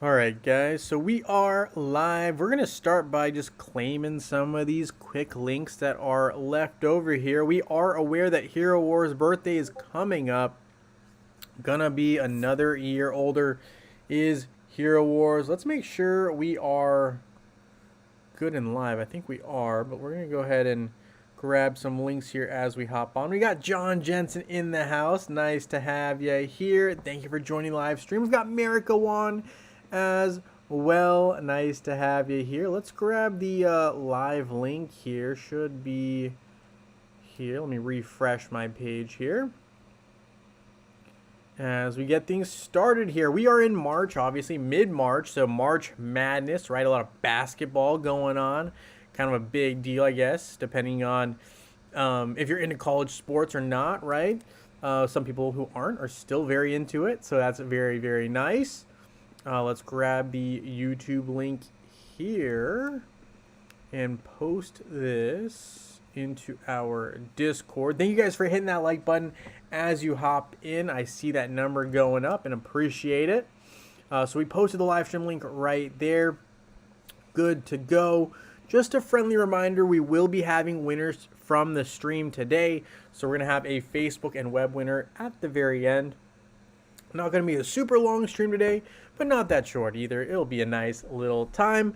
Alright guys, so we are live. We're going to start by just claiming some of these quick links that are left over here. We are aware that Hero Wars birthday is coming up. Gonna be another year older is Hero Wars. Let's make sure we are good and live. I think we are, but we're going to go ahead and grab some links here as we hop on. We got John Jensen in the house. Nice to have you here. Thank you for joining live stream. We've got Marikawan as well. Nice to have you here. Let's grab the live link here. Should be here. Let me refresh my page here as we get things started here. We are in March, obviously mid-March, so March Madness, right? A lot of basketball going on. Kind of a big deal, I guess, depending on if you're into college sports or not, right? Some people who aren't are still very into it, so that's very, very nice. Let's grab the YouTube link here and post this into our Discord. Thank you guys for hitting that like button as you hop in. I see that number going up and appreciate it. So we posted the live stream link right there. Good to go. Just a friendly reminder, we will be having winners from the stream today. So we're going to have a Facebook and web winner at the very end. Not going to be a super long stream today, but not that short either. It'll be a nice little time.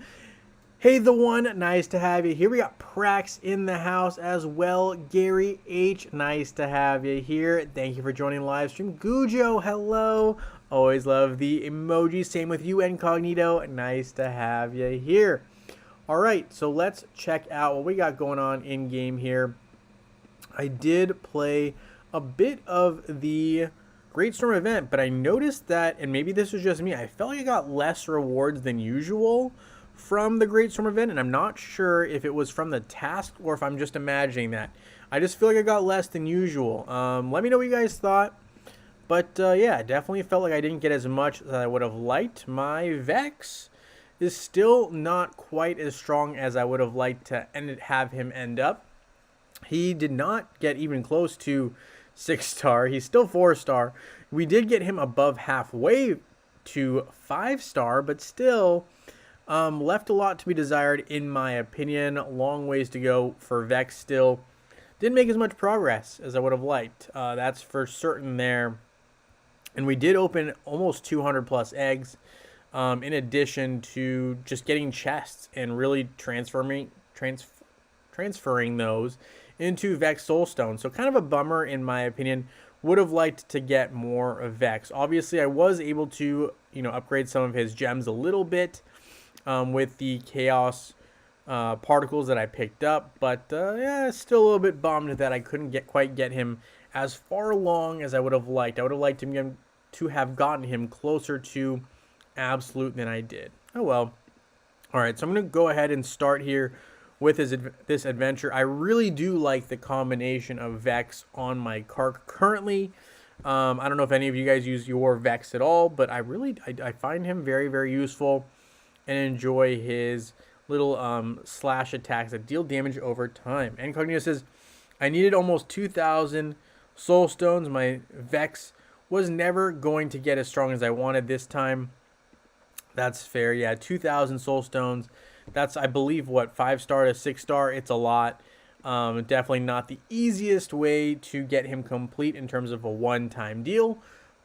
Hey, the one, nice to have you here. We got Prax in the house as well. Gary H, nice to have you here. Thank you for joining the live stream. Gujo, hello. Always love the emojis. Same with you, Incognito. Nice to have you here. All right, so let's check out what we got going on in game here. I did play a bit of the Great Storm event, but I noticed that, and maybe this was just me, I felt like I got less rewards than usual from the Great Storm event, and I'm not sure if it was from the task or if I'm just imagining that. I just feel like I got less than usual. Let me know what you guys thought. But yeah, definitely felt like I didn't get as much as I would have liked. My Vex is still not quite as strong as I would have liked to have him end up. He did not get even close to 6-star. He's still 4-star. We did get him above halfway to 5-star, but still left a lot to be desired in my opinion. Long ways to go for Vex still. Didn't make as much progress as I would have liked. That's for certain there. And we did open almost 200 plus eggs. In addition to just getting chests and really transferring those into Vex Soulstone. So kind of a bummer in my opinion. Would have liked to get more Vex. Obviously, I was able to, upgrade some of his gems a little bit with the Chaos particles that I picked up. But yeah, still a little bit bummed that I couldn't quite get him as far along as I would have liked. I would have liked him to have gotten him closer to Absolute than I did. Oh well. All right, so I'm going to go ahead and start here with this adventure. I really do like the combination of Vex on my Kark currently. I don't know if any of you guys use your Vex at all, but I find him very, very useful and enjoy his little slash attacks that deal damage over time. Incognito says, I needed almost 2,000 soul stones. My Vex was never going to get as strong as I wanted this time. That's fair. Yeah, 2,000 soul stones. That's, I believe, what, 5-star to 6-star. It's a lot. Definitely not the easiest way to get him complete in terms of a one-time deal.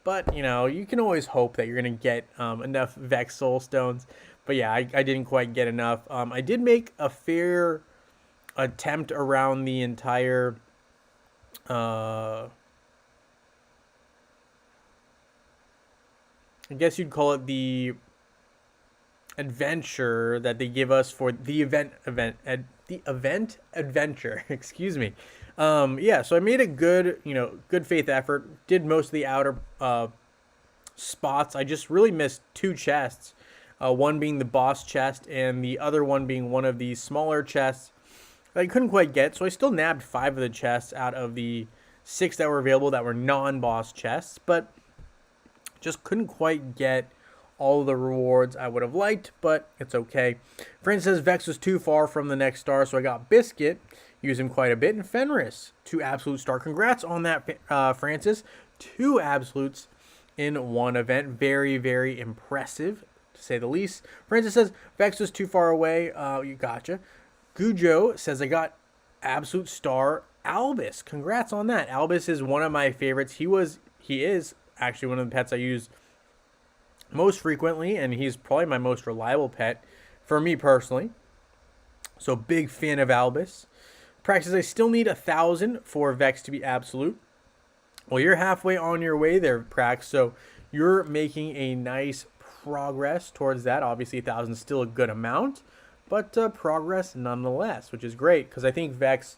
But, you can always hope that you're going to get enough Vex soul stones. But yeah, I didn't quite get enough. I did make a fair attempt around the entire I guess you'd call it the adventure that they give us for the event adventure. Excuse me. Yeah, so I made a good faith effort. Did most of the outer spots. I just really missed 2 chests. One being the boss chest and the other one being one of the smaller chests that I couldn't quite get. So I still nabbed 5 of the chests out of the 6 that were available that were non-boss chests, but just couldn't quite get all the rewards I would have liked, but it's okay. Francis says Vex was too far from the next star, so I got Biscuit. Use him quite a bit. And Fenris, 2 absolute star. Congrats on that, Francis. 2 absolutes in one event. Very, very impressive. to say the least. Francis says, Vex was too far away. You gotcha. Gujo says, I got absolute star Albus. Congrats on that. Albus is one of my favorites. He is actually one of the pets I use most frequently, and he's probably my most reliable pet for me personally. So big fan of Albus. Praxis, I still need 1,000 for Vex to be absolute. Well, you're halfway on your way there, Prax. So you're making a nice progress towards that. Obviously, 1,000 is still a good amount, but progress nonetheless, which is great because I think Vex,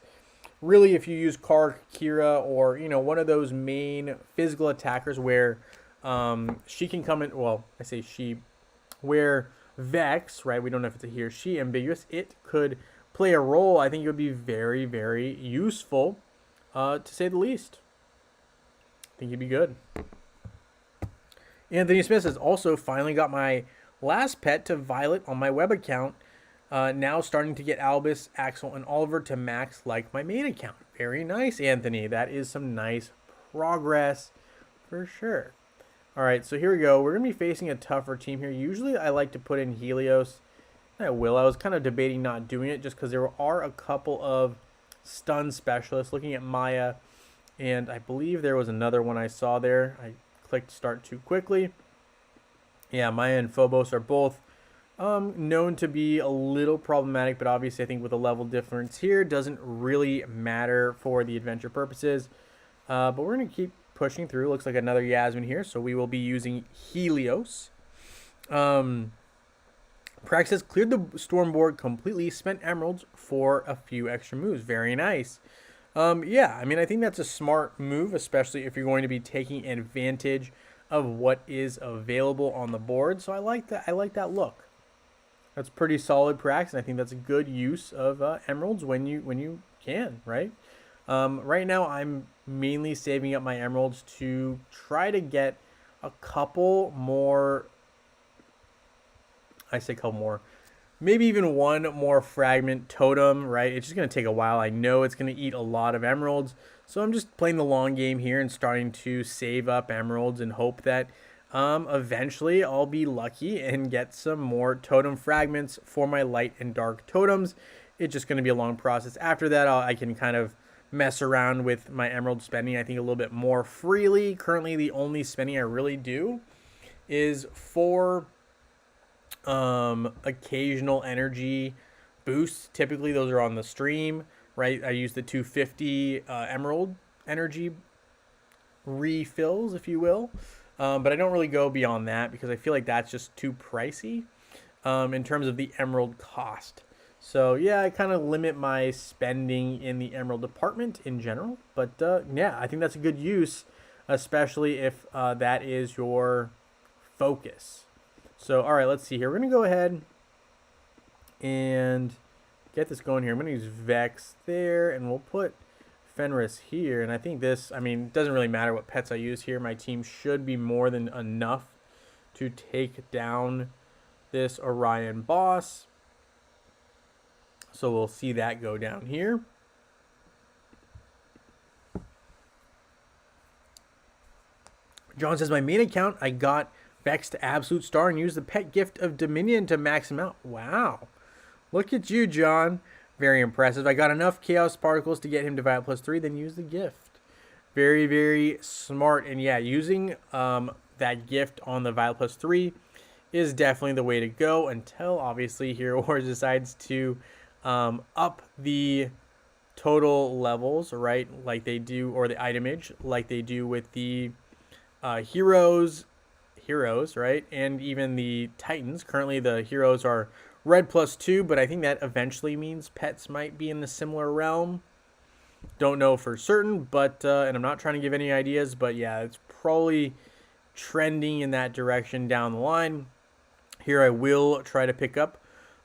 really, if you use Kark, Kira, or one of those main physical attackers where she can come in. Well, I say she, where Vex, right? We don't know if it's a he or she, ambiguous. It could play a role. I think it would be very, very useful, to say the least. I think he'd be good. Anthony Smith has also finally got my last pet to Violet on my web account. Now starting to get Albus, Axel, and Oliver to max like my main account. Very nice, Anthony. That is some nice progress for sure. All right, so here we go. We're going to be facing a tougher team here. Usually I like to put in Helios. I will. I was kind of debating not doing it just because there are a couple of stun specialists. Looking at Maya, and I believe there was another one I saw there. I clicked start too quickly. Yeah, Maya and Phobos are both known to be a little problematic, but obviously I think with a level difference here doesn't really matter for the adventure purposes. But we're going to keep pushing through. Looks like another Yasmin here, so we will be using Helios. Praxis cleared the storm board completely, spent emeralds for a few extra moves. Very nice. Yeah, I mean, I think that's a smart move, especially if you're going to be taking advantage of what is available on the board. So I like that. I like that look. That's pretty solid, Prax, and I think that's a good use of emeralds when you can, right? Right now, I'm mainly saving up my emeralds to try to get a couple more. I say a couple more. Maybe even one more fragment totem, right? It's just going to take a while. I know it's going to eat a lot of emeralds. So I'm just playing the long game here and starting to save up emeralds and hope that eventually I'll be lucky and get some more totem fragments for my light and dark totems. It's just going to be a long process. After that, I can kind of mess around with my emerald spending, I think, a little bit more freely. Currently, the only spending I really do is for occasional energy boosts. Typically those are on the stream, right? I use the 250 emerald energy refills, if you will, but I don't really go beyond that because I feel like that's just too pricey in terms of the emerald cost. So yeah, I kind of limit my spending in the emerald department in general, but yeah, I think that's a good use, especially if that is your focus. So, all right, let's see here. We're going to go ahead and get this going here. I'm going to use Vex there, and we'll put Fenris here. And I think this, I mean, it doesn't really matter what pets I use here. My team should be more than enough to take down this Orion boss. So we'll see that go down here. John says, my main account, I got Vex to absolute star and use the pet gift of Dominion to max him out. Wow. Look at you, John. Very impressive. I got enough chaos particles to get him to Violet +3, then use the gift. Very, very smart. And yeah, using that gift on the Violet +3 is definitely the way to go until obviously Hero Wars decides to up the total levels, right? Like they do, or the itemage, like they do with the heroes, right? And even the Titans. Currently the heroes are red +2, but I think that eventually means pets might be in the similar realm. Don't know for certain, but and I'm not trying to give any ideas, but yeah, it's probably trending in that direction down the line. Here I will try to pick up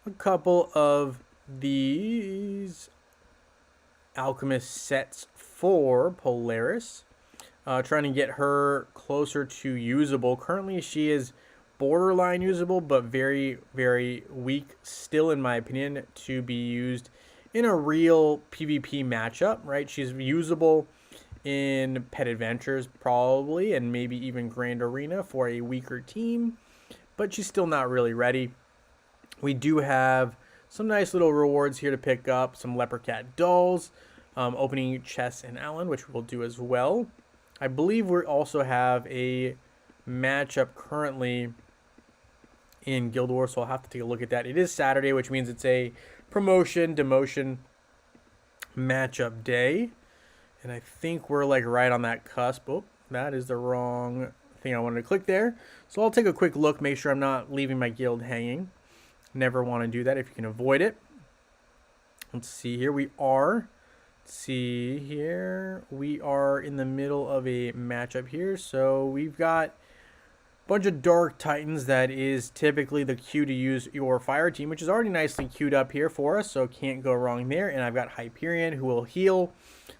a couple of these alchemist sets for Polaris. Trying to get her closer to usable. Currently, she is borderline usable, but very, very weak still, in my opinion, to be used in a real PvP matchup, right? She's usable in Pet Adventures, probably, and maybe even Grand Arena for a weaker team. but she's still not really ready. We do have some nice little rewards here to pick up. Some Leopard Cat dolls, opening chests in Allen, which we'll do as well. I believe we also have a matchup currently in Guild Wars, so I'll have to take a look at that. It is Saturday, which means it's a promotion, demotion matchup day. And I think we're like right on that cusp. Oh, that is the wrong thing I wanted to click there. So I'll take a quick look, make sure I'm not leaving my guild hanging. Never want to do that if you can avoid it. Let's see here. We are in the middle of a matchup here. So we've got a bunch of Dark Titans. That is typically the cue to use your fire team, which is already nicely queued up here for us, so can't go wrong there. And I've got Hyperion, who will heal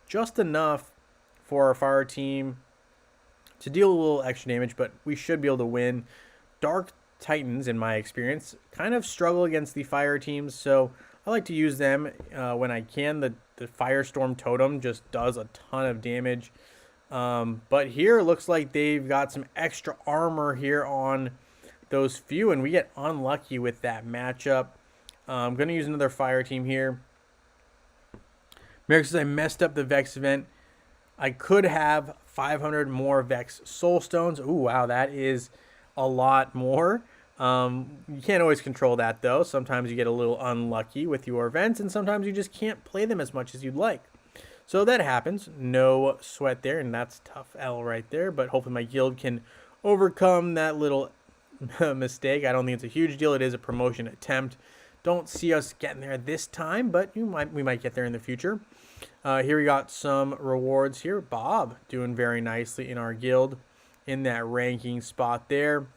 just enough for our fire team to deal a little extra damage, but we should be able to win. Dark Titans, in my experience, kind of struggle against the fire teams, so I like to use them when I can. The Firestorm Totem just does a ton of damage. But here it looks like they've got some extra armor here on those few, and we get unlucky with that matchup. I'm going to use another fire team here. Merrick says I messed up the Vex event. I could have 500 more Vex Soul Stones. Ooh, wow, that is a lot more. You can't always control that, though. Sometimes you get a little unlucky with your events, and sometimes you just can't play them as much as you'd like. So that happens. No sweat there, and that's tough L right there. But hopefully my guild can overcome that little mistake. I don't think it's a huge deal. It is a promotion attempt. Don't see us getting there this time, but we might get there in the future. Here we got some rewards here. Bob doing very nicely in our guild in that ranking spot there.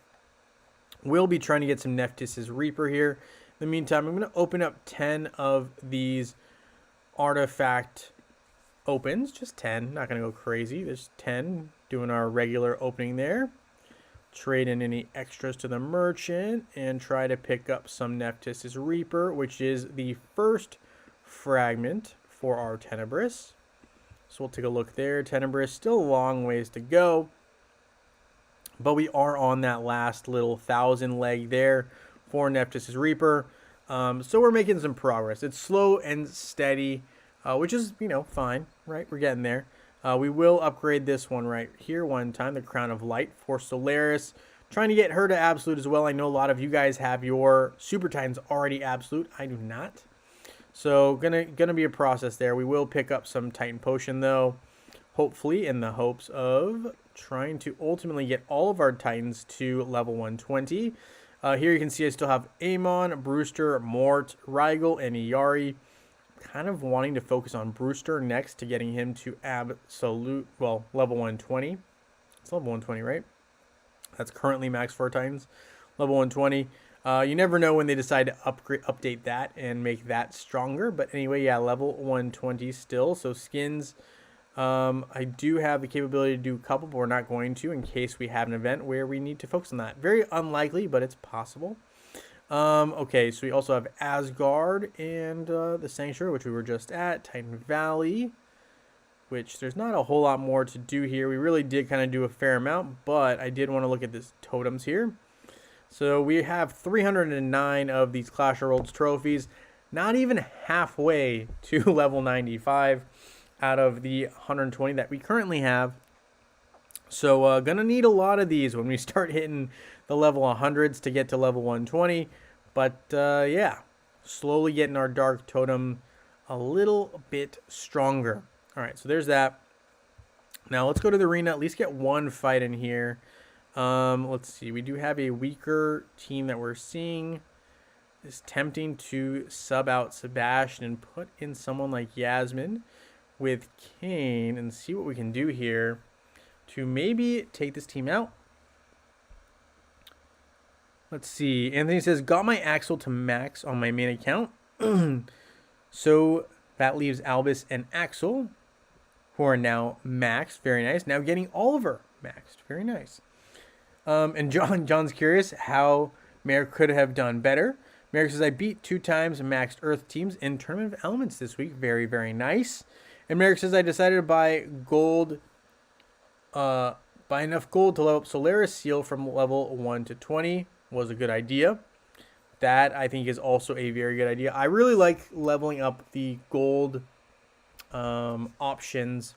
We'll be trying to get some Nephthys' Reaper here. In the meantime, I'm going to open up 10 of these artifact opens. Just 10. Not going to go crazy. There's 10 doing our regular opening there. Trade in any extras to the merchant and try to pick up some Nephthys' Reaper, which is the first fragment for our Tenebris. So we'll take a look there. Tenebris, still a long ways to go, but we are on that last little 1,000 leg there for Nephthys' Reaper. So we're making some progress. It's slow and steady, which is, fine, right? We're getting there. We will upgrade this one right here one time, the Crown of Light for Solaris. Trying to get her to Absolute as well. I know a lot of you guys have your Super Titans already Absolute. I do not. So gonna be a process there. We will pick up some Titan Potion though, hopefully in the hopes of trying to ultimately get all of our Titans to level 120. Here you can see I still have Amon, Brewster, Mort, Rigel, and Iyari. Kind of wanting to focus on Brewster next to getting him to absolute, well, level 120. It's level 120, right? That's currently max for Titans. Level 120. You never know when they decide to update that and make that stronger. But anyway, yeah, level 120 still. So skins, I do have the capability to do a couple, but we're not going to in case we have an event where we need to focus on that. Very unlikely, but it's possible. Okay, so we also have Asgard and the Sanctuary, which we were just at. Titan Valley, which there's not a whole lot more to do here. We really did kind of do a fair amount, but I did want to look at this totems here. So we have 309 of these Clash of Worlds trophies, not even halfway to level 95 out of the 120 that we currently have. So gonna need a lot of these when we start hitting the level 100s to get to level 120. But yeah, slowly getting our Dark Totem a little bit stronger. All right, so there's that. Now let's go to the arena, at least get one fight in here. Let's see, we do have a weaker team that we're seeing. It's tempting to sub out Sebastian and put in someone like Yasmin with Kane and see what we can do here to maybe take this team out. Let's see. Anthony says, got my Axel to max on my main account. So that leaves Albus and Axel, who are now maxed. Very nice. Now getting Oliver maxed. Very nice. And John's curious how Merrick could have done better. Merrick says, I beat 2 times maxed Earth teams in Tournament of Elements this week. Very, very nice. And Merrick says, I decided to buy gold, buy enough gold to level up Solaris Seal from level 1 to 20. was a good idea. That, I think, is also a very good idea. I really like leveling up the gold options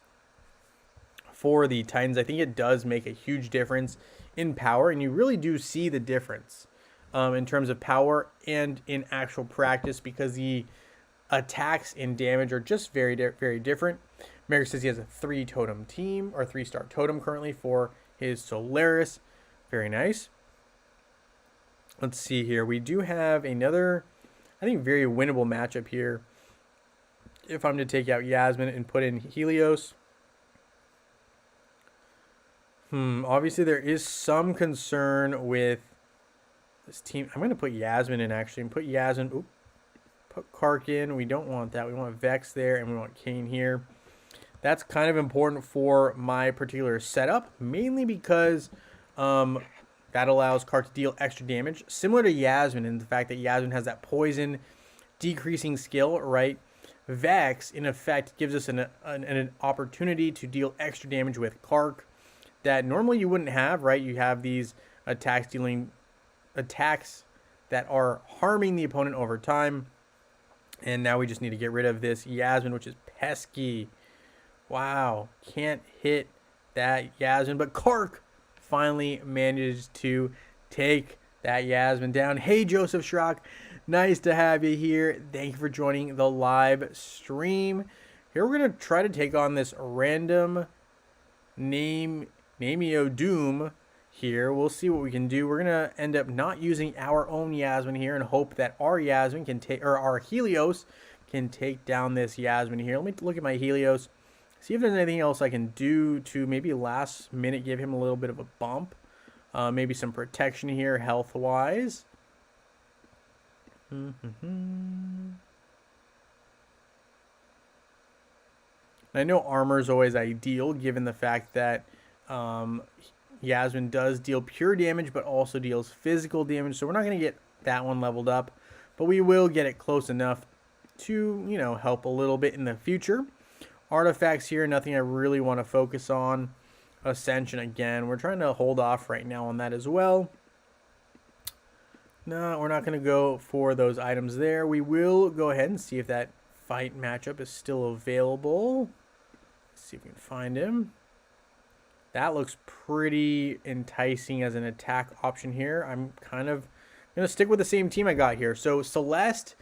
for the Titans. I think it does make a huge difference in power, and you really do see the difference in terms of power and in actual practice, because the attacks and damage are just very, very different. Merrick says he has a 3-totem team, or 3-star totem currently for his Solaris. Very nice. Let's see here. We do have another, I think, very winnable matchup here. If I'm to take out Yasmin and put in Helios. Obviously, there is some concern with this team. I'm going to put Yasmin in, actually, and put Yasmin. Oop, put Kark in. We don't want that. We want Vex there, and we want Kane here. That's kind of important for my particular setup, mainly because that allows Kark to deal extra damage, similar to Yasmin, in the fact that Yasmin has that poison decreasing skill, right? Vex, in effect, gives us an opportunity to deal extra damage with Kark that normally you wouldn't have, right? You have these attacks that are harming the opponent over time. And now we just need to get rid of this Yasmin, which is pesky. Wow, can't hit that Yasmin, but Kark finally managed to take that Yasmin down. Hey, Joseph Schrock, nice to have you here. Thank you for joining the live stream. Here we're going to try to take on this random Namio Doom here. We'll see what we can do. We're going to end up not using our own Yasmin here and hope that our Yasmin can take, or our Helios can take down this Yasmin here. Let me look at my Helios. See if there's anything else I can do to maybe last minute give him a little bit of a bump. Maybe some protection here health-wise. I know armor is always ideal given the fact that Yasmin does deal pure damage but also deals physical damage. So we're not going to get that one leveled up. But we will get it close enough to, you know, help a little bit in the future. Artifacts here, nothing I really want to focus on. Ascension again. We're trying to hold off right now on that as well. No, we're not going to go for those items there. We will go ahead and see if that fight matchup is still available. Let's see if we can find him. That looks pretty enticing as an attack option here. I'm kind of going to stick with the same team I got here. So Celeste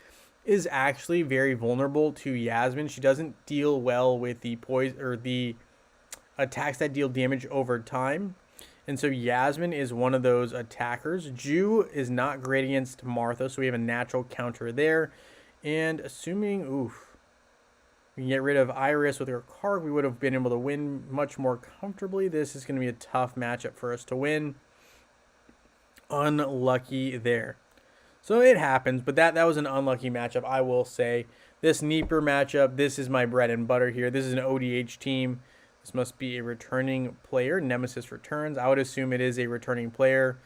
is actually very vulnerable to Yasmin. She doesn't deal well with the poison or the attacks that deal damage over time. And so Yasmin is one of those attackers. Ju is not great against Martha, so we have a natural counter there. And assuming, we can get rid of Iris with her Kark, we would have been able to win much more comfortably. This is going to be a tough matchup for us to win. Unlucky there. So it happens, but that was an unlucky matchup, I will say. This Neeper matchup, this is my bread and butter here. This is an ODH team. This must be a returning player. Nemesis returns. I would assume it is a returning player.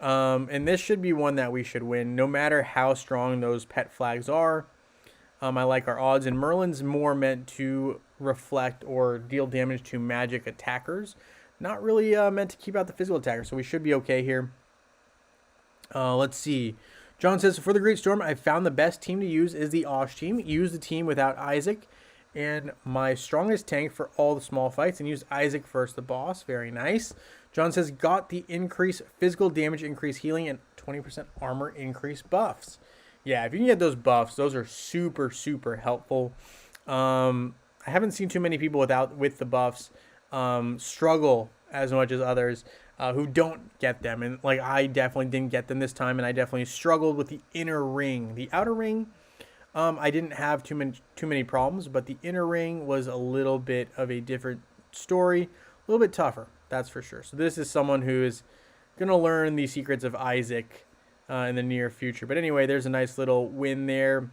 And this should be one that we should win, no matter how strong those pet flags are. I like our odds. And Merlin's more meant to reflect or deal damage to magic attackers. Not really meant to keep out the physical attackers, so we should be okay here. Let's see. John says, for the Great Storm, I found the best team to use is the Osh team. Use the team without Isaac. And my strongest tank for all the small fights, and use Isaac first the boss. Very nice. John says, got the increase physical damage, increase healing, and 20% armor increase buffs. Yeah, if you can get those buffs, those are super, super helpful. I haven't seen too many people with the buffs struggle as much as others who don't get them. And like I definitely didn't get them this time, and I definitely struggled with the inner ring. The outer ring, I didn't have too many problems, but the inner ring was a little bit of a different story, a little bit tougher, that's for sure. So this is someone who is going to learn the secrets of Isaac in the near future. But anyway, there's a nice little win there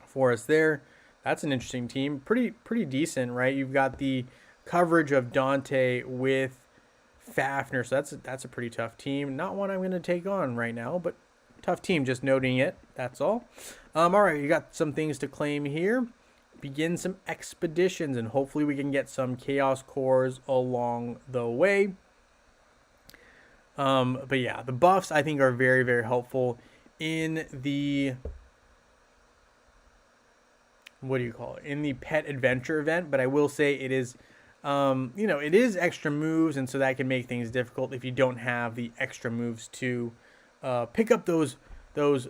for us there. That's an interesting team. Pretty decent, right? You've got the coverage of Dante with Fafnir, so that's a pretty tough team. Not one I'm going to take on right now, but tough team, just noting it, that's all. All right, you got some things to claim here. Begin some expeditions, and hopefully we can get some Chaos Cores along the way. But yeah, the buffs I think are very, very helpful in the, what do you call it, in the pet adventure event. But I will say it is, it is extra moves, and so that can make things difficult if you don't have the extra moves to pick up those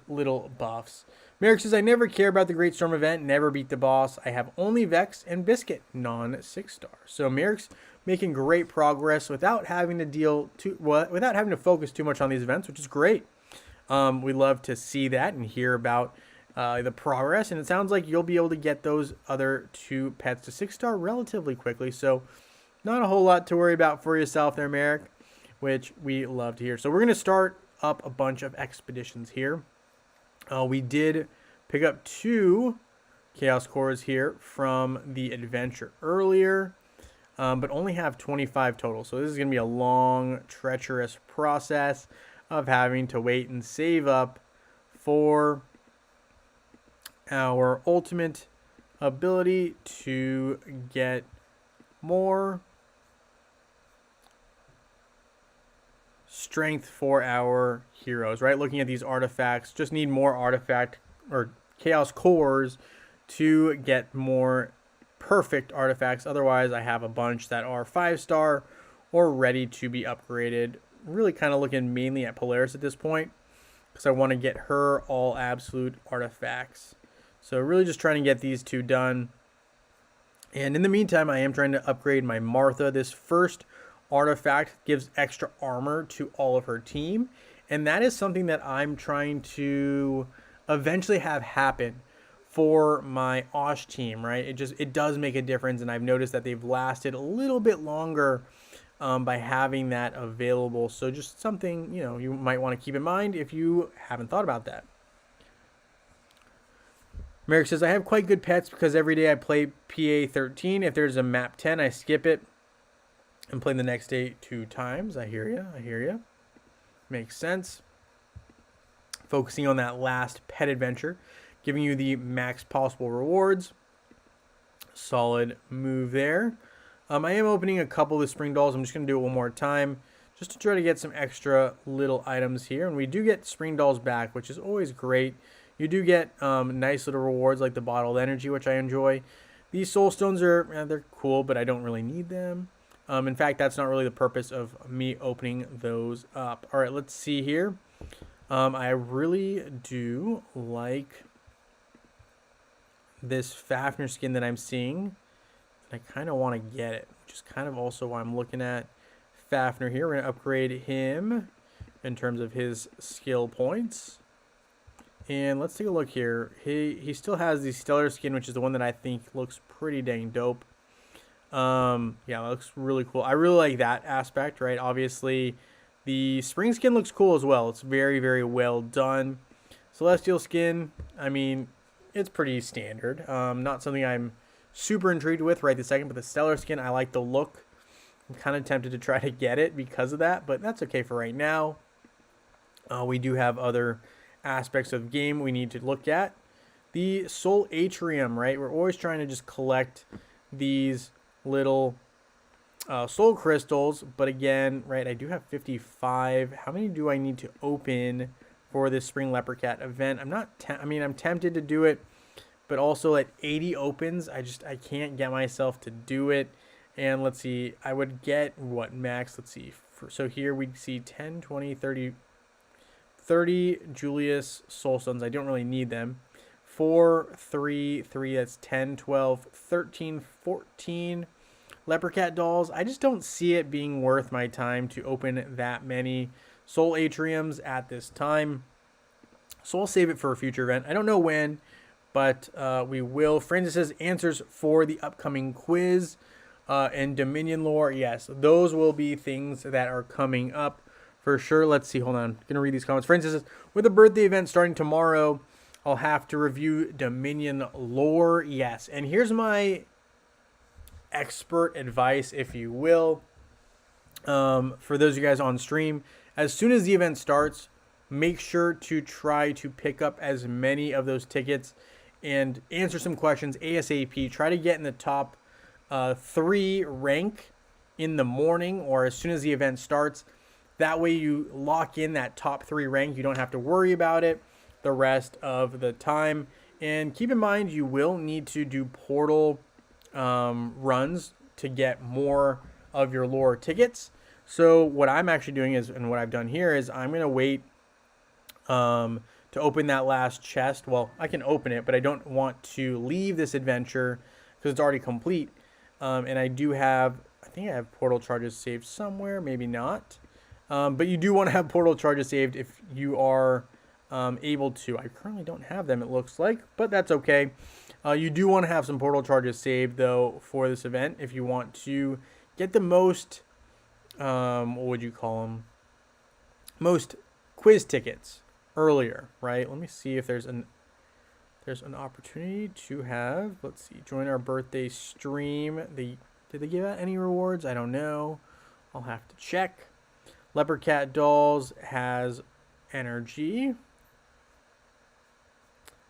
little buffs. Merrick says, I never care about the Great Storm event, never beat the boss. I have only Vex and Biscuit, non 6-star. So Merrick's making great progress without having to focus too much on these events, which is great. We love to see that and hear about the progress, and it sounds like you'll be able to get those other 2 pets to 6-star relatively quickly. So not a whole lot to worry about for yourself there, Merrick, which we love to hear. So we're going to start up a bunch of expeditions here. We did pick up 2 Chaos Cores here from the adventure earlier, but only have 25 total. So this is going to be a long, treacherous process of having to wait and save up for our ultimate ability to get more strength for our heroes, right? Looking at these artifacts, just need more artifact or chaos cores to get more perfect artifacts. Otherwise, I have a bunch that are 5-star or ready to be upgraded. Really kind of looking mainly at Polaris at this point because I want to get her all absolute artifacts. So really just trying to get these 2 done. And in the meantime, I am trying to upgrade my Martha. This first artifact gives extra armor to all of her team, and that is something that I'm trying to eventually have happen for my Osh team, right? It does make a difference, and I've noticed that they've lasted a little bit longer by having that available. So just something, you might want to keep in mind if you haven't thought about that. Merrick says, I have quite good pets because every day I play PA 13. If there's a map 10, I skip it and play the next day 2 times. I hear you. Makes sense. Focusing on that last pet adventure, giving you the max possible rewards. Solid move there. I am opening a couple of the spring dolls. I'm just going to do it one more time just to try to get some extra little items here. And we do get spring dolls back, which is always great. You do get nice little rewards like the bottled energy, which I enjoy. These soul stones they're cool, but I don't really need them. In fact, that's not really the purpose of me opening those up. All right, let's see here. I really do like this Fafnir skin that I'm seeing. I kind of want to get it, which is kind of also why I'm looking at Fafnir here. We're going to upgrade him in terms of his skill points. And let's take a look here. He still has the stellar skin, which is the one that I think looks pretty dang dope. Yeah, it looks really cool. I really like that aspect, right? Obviously, the spring skin looks cool as well. It's very, very well done. Celestial skin, I mean, it's pretty standard. Not something I'm super intrigued with right this second, but the stellar skin, I like the look. I'm kind of tempted to try to get it because of that, but that's okay for right now. We do have other aspects of the game we need to look at. The soul atrium, right? We're always trying to just collect these little soul crystals, but again, right, I do have 55. How many do I need to open for this spring leopard cat event? I'm tempted to do it, but also at 80 opens, I can't get myself to do it. And let's see, I would get what max? Let's see. So here we see 10, 20, 30 Julius soul stones. I don't really need them. 4, 3, 3, that's 10, 12, 13, 14 leopard cat dolls. I just don't see it being worth my time to open that many soul atriums at this time. So I'll save it for a future event. I don't know when, but we will. Francis says answers for the upcoming quiz and Dominion lore. Yes, those will be things that are coming up for sure. Let's see. Hold on. I'm going to read these comments. Francis says, with a birthday event starting tomorrow, I'll have to review Dominion lore. Yes. And here's my expert advice, if you will, for those of you guys on stream. As soon as the event starts, make sure to try to pick up as many of those tickets and answer some questions ASAP. Try to get in the top 3 rank in the morning or as soon as the event starts. That way you lock in that top 3 rank. You don't have to worry about it the rest of the time. And keep in mind, you will need to do portal runs to get more of your lore tickets. So what I'm actually doing is, and what I've done here is, I'm going to wait to open that last chest. Well, I can open it, but I don't want to leave this adventure because it's already complete. And I do have, I think I have portal charges saved somewhere, maybe not. But you do want to have portal charges saved if you are able to. I currently don't have them, it looks like, but that's okay. You do want to have some portal charges saved, though, for this event if you want to get the most, what would you call them? Most quiz tickets earlier, right? Let me see if there's an opportunity to have, let's see, join our birthday stream. Did they give out any rewards? I don't know. I'll have to check. Leopard Cat Dolls has energy.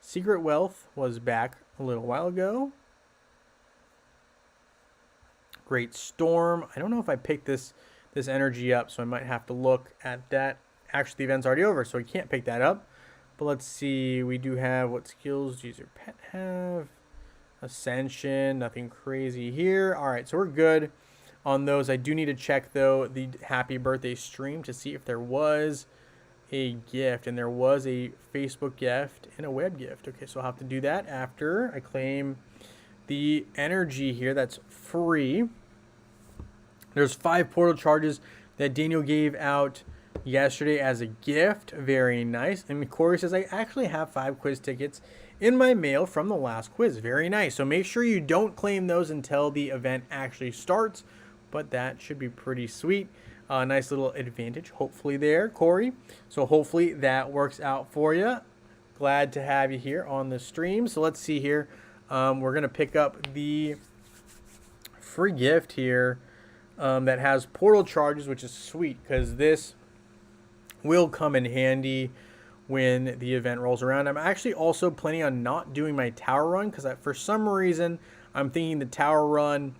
Secret Wealth was back a little while ago. Great Storm. I don't know if I picked this energy up, so I might have to look at that. Actually, the event's already over, so we can't pick that up. But let's see. We do have, what skills does your pet have? Ascension. Nothing crazy here. All right, so we're good on those. I do need to check, though, the happy birthday stream to see if there was a gift. And there was a Facebook gift and a web gift. Okay, so I'll have to do that after I claim the energy here. That's free. There's 5 portal charges that Daniel gave out yesterday as a gift. Very nice. And Corey says, I actually have 5 quiz tickets in my mail from the last quiz. Very nice. So make sure you don't claim those until the event actually starts, but that should be pretty sweet. Nice little advantage, hopefully, there, Corey. So hopefully that works out for you. Glad to have you here on the stream. So let's see here. We're going to pick up the free gift here that has portal charges, which is sweet because this will come in handy when the event rolls around. I'm actually also planning on not doing my tower run because for some reason I'm thinking the tower run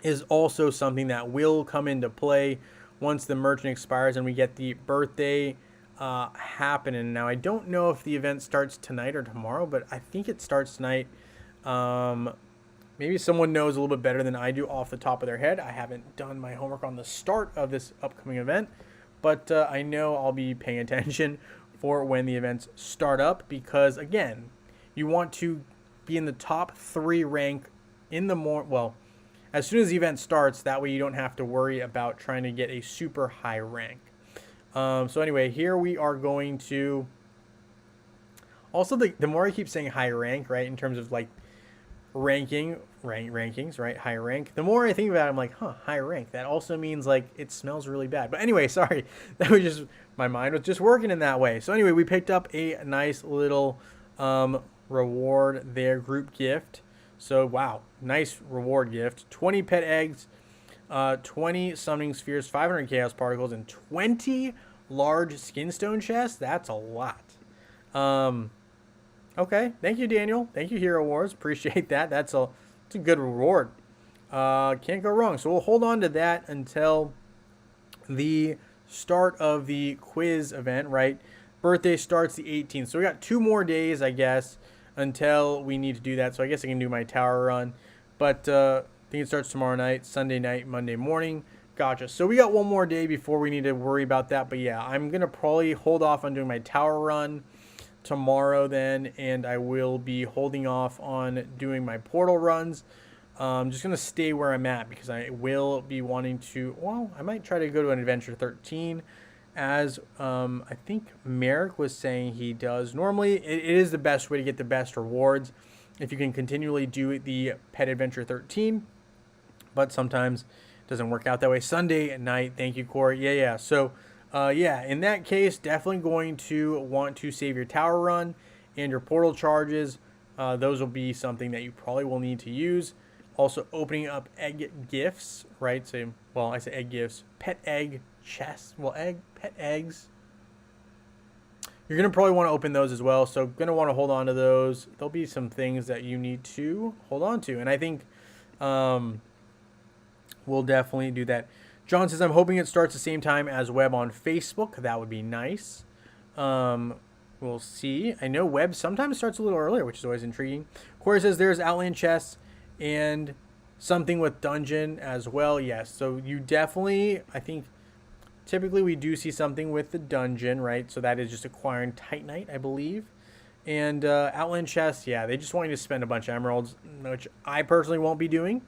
is also something that will come into play once the merchant expires and we get the birthday happening. Now, I don't know if the event starts tonight or tomorrow, but I think it starts tonight. Maybe someone knows a little bit better than I do off the top of their head. I haven't done my homework on the start of this upcoming event, but I know I'll be paying attention for when the events start up because, again, you want to be in the top 3 rank in the as soon as the event starts. That way you don't have to worry about trying to get a super high rank. So anyway, here we are going to also, the more I keep saying high rank, right, in terms of like rankings, right, high rank, the more I think about it, I'm like, high rank, that also means like it smells really bad. But anyway, sorry, that was just, my mind was just working in that way. So anyway, we picked up a nice little reward there, group gift. So wow, nice reward gift. 20 pet eggs, 20 summoning spheres, 500 chaos particles, and 20 large skinstone chests. That's a lot. Okay, thank you, Daniel. Thank you, Hero Wars. Appreciate that. That's a good reward. Can't go wrong. So we'll hold on to that until the start of the quiz event, right? Birthday starts the 18th. So we got 2 more days, I guess, until we need to do that. So I guess I can do my tower run. But I think it starts tomorrow night, Sunday night, Monday morning. Gotcha. So we got 1 more day before we need to worry about that. But yeah, I'm going to probably hold off on doing my tower run tomorrow then, and I will be holding off on doing my portal runs. I'm just going to stay where I'm at because I will be wanting to, well, I might try to go to an Adventure 13 as I think Merrick was saying he does. Normally, it is the best way to get the best rewards if you can continually do the Pet Adventure 13, but sometimes it doesn't work out that way. Sunday at night, thank you, Corey. Yeah. So, yeah, in that case, definitely going to want to save your tower run and your portal charges. Those will be something that you probably will need to use. Also, opening up egg gifts, right? So, well, I say egg gifts, pet egg chests. Well, pet eggs. You're going to probably want to open those as well. So, going to want to hold on to those. There'll be some things that you need to hold on to. And I think we'll definitely do that. John says, I'm hoping it starts the same time as Web on Facebook. That would be nice. We'll see. I know Web sometimes starts a little earlier, which is always intriguing. Corey says there's Outland Chess and something with Dungeon as well. Yes, so you definitely, I think, typically we do see something with the Dungeon, right? So that is just acquiring Titanite, I believe. And Outland Chess, yeah, they just want you to spend a bunch of emeralds, which I personally won't be doing.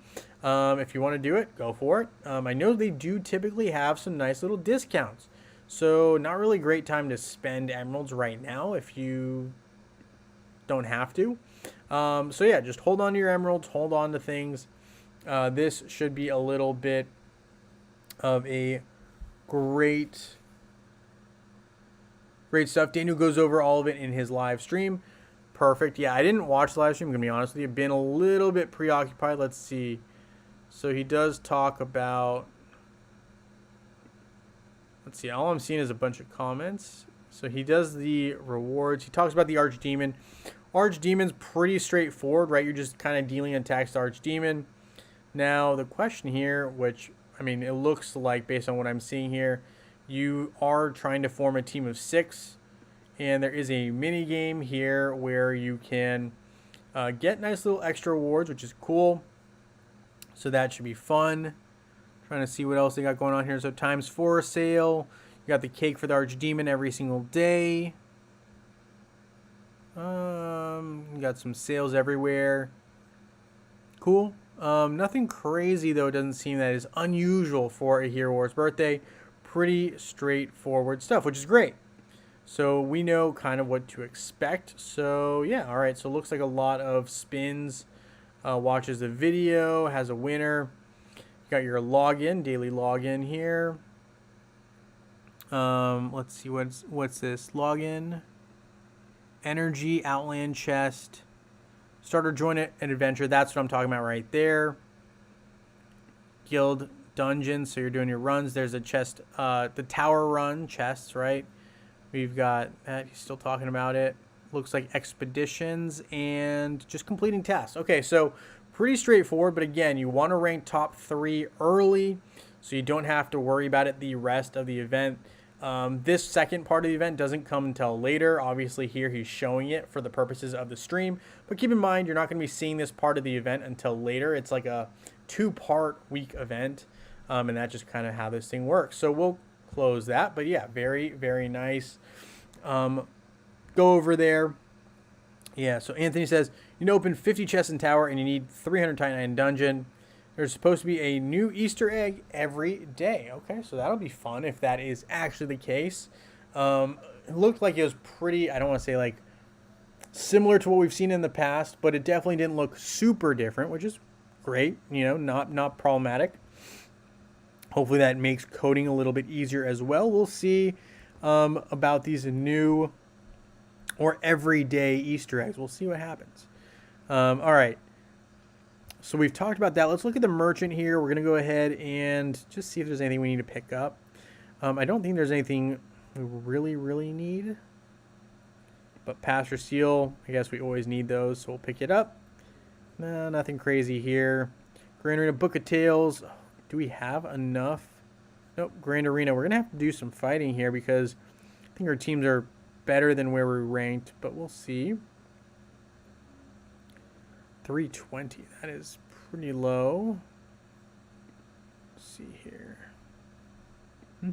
If you want to do it, go for it. I know they do typically have some nice little discounts. So not really a great time to spend emeralds right now if you don't have to. So yeah, just hold on to your emeralds, hold on to things. This should be a little bit of a great stuff. Daniel goes over all of it in his live stream. Perfect. Yeah, I didn't watch the live stream, I'm going to be honest with you. I've been a little bit preoccupied. Let's see. So he does talk about... Let's see, all I'm seeing is a bunch of comments. So he does the rewards. He talks about the Archdemon. Archdemon's pretty straightforward, right? You're just kind of dealing attacks to Archdemon. Now, the question here, which, I mean, it looks like, based on what I'm seeing here, you are trying to form a team of 6. And there is a mini game here where you can get nice little extra rewards, which is cool. So that should be fun. Trying to see what else they got going on here. So ×4 sale. You got the cake for the Archdemon every single day. You got some sales everywhere. Cool. Nothing crazy though. It doesn't seem that is unusual for a Hero Wars birthday. Pretty straightforward stuff, which is great. So we know kind of what to expect. So yeah, all right. So it looks like a lot of spins. Watches the video, has a winner. Got your login, daily login here. Let's see, what's this? Login, energy, Outland chest, starter, join an adventure. That's what I'm talking about right there. Guild dungeon, so you're doing your runs. There's a chest, the tower run chests, right? We've got that. He's still talking about it. Looks like expeditions and just completing tasks. Okay, so pretty straightforward, but again, you want to rank top 3 early so you don't have to worry about it the rest of the event. This second part of the event doesn't come until later. Obviously here he's showing it for the purposes of the stream, but keep in mind you're not going to be seeing this part of the event until later. It's like a 2-part week event, and that's just kind of how this thing works. So we'll close that, but yeah, very, very nice. Go over there. Yeah, so Anthony says, you can open 50 chests in tower and you need 300 Titanite in dungeon. There's supposed to be a new Easter egg every day. Okay, so that'll be fun if that is actually the case. It looked like it was pretty, I don't want to say like similar to what we've seen in the past, but it definitely didn't look super different, which is great, you know, not problematic. Hopefully that makes coding a little bit easier as well. We'll see about these new or everyday Easter eggs. We'll see what happens. All right. So we've talked about that. Let's look at the merchant here. We're going to go ahead and just see if there's anything we need to pick up. I don't think there's anything we really need. But Pastor Seal, I guess we always need those, so we'll pick it up. No, nothing crazy here. Grand Arena, Book of Tales. Do we have enough? Nope, Grand Arena. We're going to have to do some fighting here because I think our teams are better than where we're ranked, but we'll see. 320. That is pretty low. Let's see here. I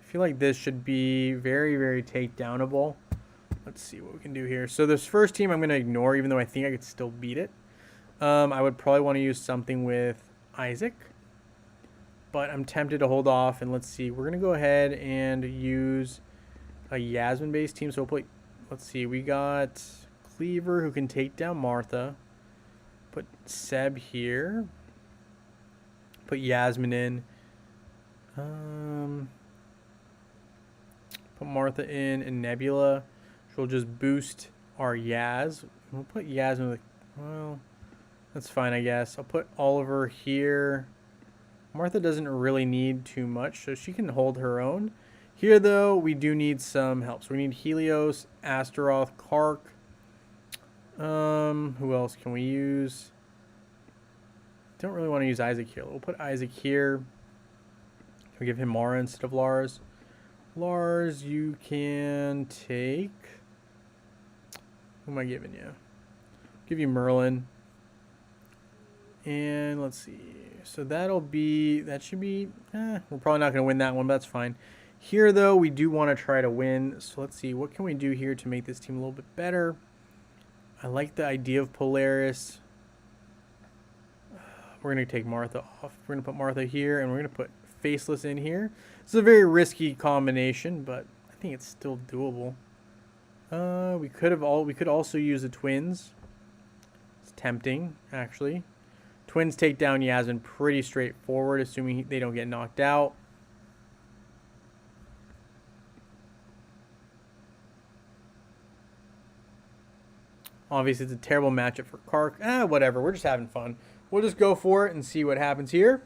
feel like this should be very takedownable. Let's see what we can do here. So this first team I'm going to ignore, even though I think I could still beat it. I would probably want to use something with Isaac, but I'm tempted to hold off. And let's see. We're going to go ahead and use a Yasmin-based team. So we'll put, let's see. We got Cleaver, who can take down Martha. Put Seb here. Put Yasmin in. Put Martha in and Nebula. She'll just boost our Yaz. We'll put Yasmin with, well, that's fine, I guess. I'll put Oliver here. Martha doesn't really need too much, so she can hold her own. Here, though, we do need some help. So we need Helios, Astaroth, Kark. Who else can we use? don't really want to use Isaac here. We'll put Isaac here. We'll give him Mara instead of Lars. Lars, you can take... Who am I giving you? Give you Merlin. And let's see. So that'll be... That should be... we're probably not going to win that one, but that's fine. Here, though, we do want to try to win. So let's see. What can we do here to make this team a little bit better? I like the idea of Polaris. We're going to take Martha off. We're going to put Martha here, and we're going to put Faceless in here. It's a very risky combination, but I think it's still doable. We could also use the twins. It's tempting, actually. Twins take down Yasmin pretty straightforward, assuming they don't get knocked out. Obviously, it's a terrible matchup for Kark. Whatever. We're just having fun. We'll just go for it and see what happens here.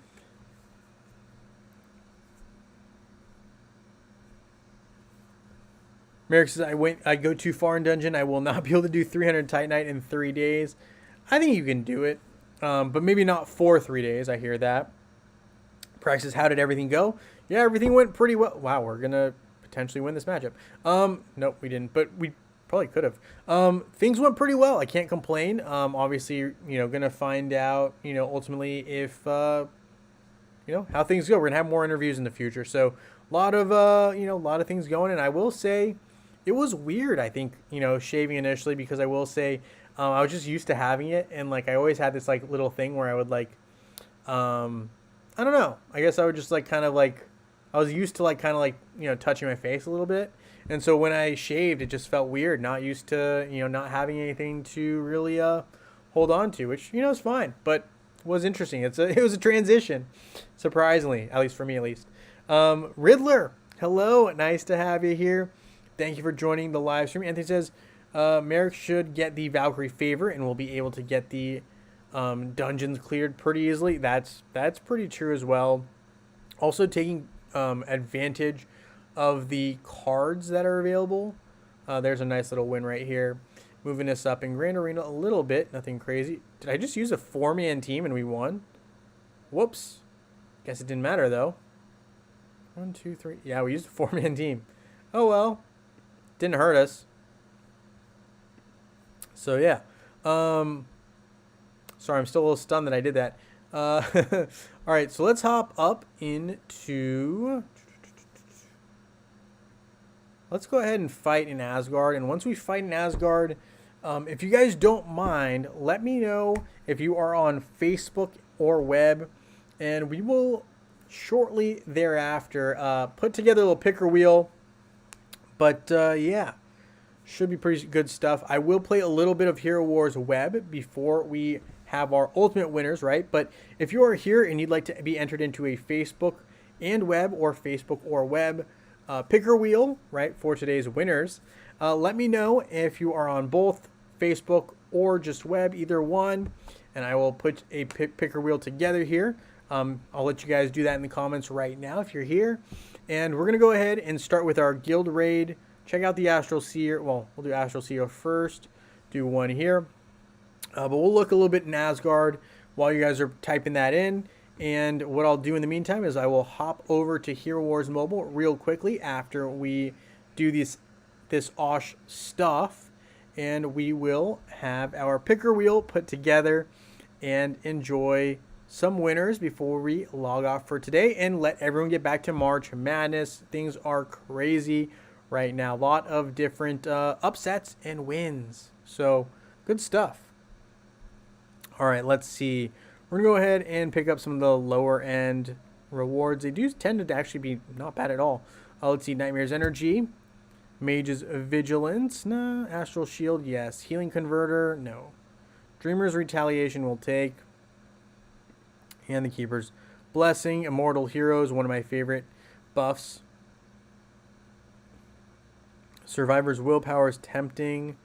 Merrick says, I go too far in dungeon. I will not be able to do 300 Titanite in 3 days. I think you can do it, but maybe not for 3 days. I hear that. Price says, how did everything go? Yeah, everything went pretty well. Wow, we're going to potentially win this matchup. Nope, we didn't, but we probably could have. Things went pretty well. I can't complain. Obviously, going to find out, ultimately if, how things go. We're going to have more interviews in the future. So a lot of things going. And I will say it was weird, I think, shaving initially, because I will say I was just used to having it. And like, I always had this like little thing where I would like, I don't know. I guess I would just like kind of like, I was used to like kind of like, touching my face a little bit. And so when I shaved, it just felt weird, not used to, not having anything to really hold on to, which, is fine, but was interesting. It was a transition, surprisingly, at least for me at least. Riddler, hello, nice to have you here. Thank you for joining the live stream. Anthony says, Merrick should get the Valkyrie favor and will be able to get the dungeons cleared pretty easily. That's pretty true as well. Also taking advantage of the cards that are available. There's a nice little win right here. Moving us up in Grand Arena a little bit. Nothing crazy. Did I just use a 4-man team and we won? Whoops. Guess it didn't matter though. 1, 2, 3. Yeah, we used a 4-man team. Oh well. Didn't hurt us. So yeah. Sorry, I'm still a little stunned that I did that. All right, so let's hop up into... Let's go ahead and fight in Asgard. And once we fight in Asgard, if you guys don't mind, let me know if you are on Facebook or web. And we will shortly thereafter put together a little picker wheel. But yeah, should be pretty good stuff. I will play a little bit of Hero Wars web before we have our ultimate winners, right? But if you are here and you'd like to be entered into a Facebook and web or Facebook or web picker wheel, right, for today's winners, let me know if you are on both Facebook or just web, either one, and I will put a picker wheel together here. I'll let you guys do that in the comments right now if you're here. And we're going to go ahead and start with our guild raid. Check out the Astral Seer. Well, we'll do Astral Seer first. Do one here. But we'll look a little bit in Asgard while you guys are typing that in. And what I'll do in the meantime is I will hop over to Hero Wars Mobile real quickly after we do this Osh stuff. And we will have our picker wheel put together and enjoy some winners before we log off for today and let everyone get back to March Madness. Things are crazy right now. A lot of different upsets and wins. So good stuff. All right, let's see. We're going to go ahead and pick up some of the lower end rewards. They do tend to actually be not bad at all. Let's see. Nightmare's Energy. Mage's Vigilance. No. Astral Shield. Yes. Healing Converter. No. Dreamer's Retaliation will take. And the Keeper's Blessing. Immortal Heroes. One of my favorite buffs. Survivor's Willpower is tempting.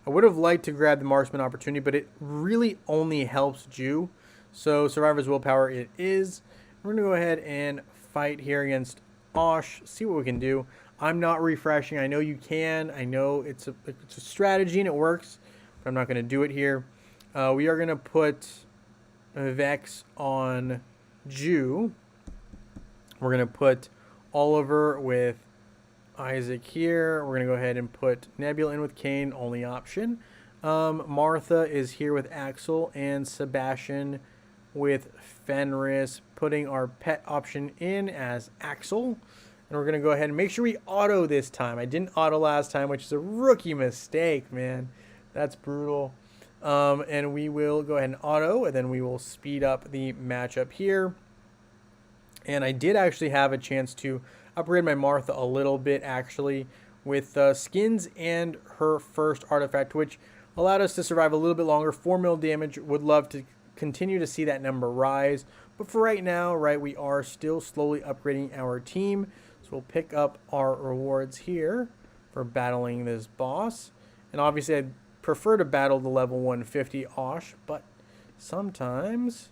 I would have liked to grab the Marksman opportunity, but it really only helps Jew. So Survivor's Willpower it is. We're going to go ahead and fight here against Osh. See what we can do. I'm not refreshing. I know you can. I know it's a strategy and it works. But I'm not going to do it here. We are going to put Vex on Jew. We're going to put Oliver with Isaac here. We're going to go ahead and put Nebula in with Kane, only option. Martha is here with Axel, and Sebastian with Fenris, putting our pet option in as Axel. And we're going to go ahead and make sure we auto this time. I didn't auto last time, which is a rookie mistake, man. That's brutal. And we will go ahead and auto, and then we will speed up the matchup here. And I did actually have a chance to upgrade my Martha a little bit, actually, with skins and her first artifact, which allowed us to survive a little bit longer. 4 mil damage. Would love to continue to see that number rise. But for right now, right, we are still slowly upgrading our team. So we'll pick up our rewards here for battling this boss. And obviously, I'd prefer to battle the level 150 Osh, but sometimes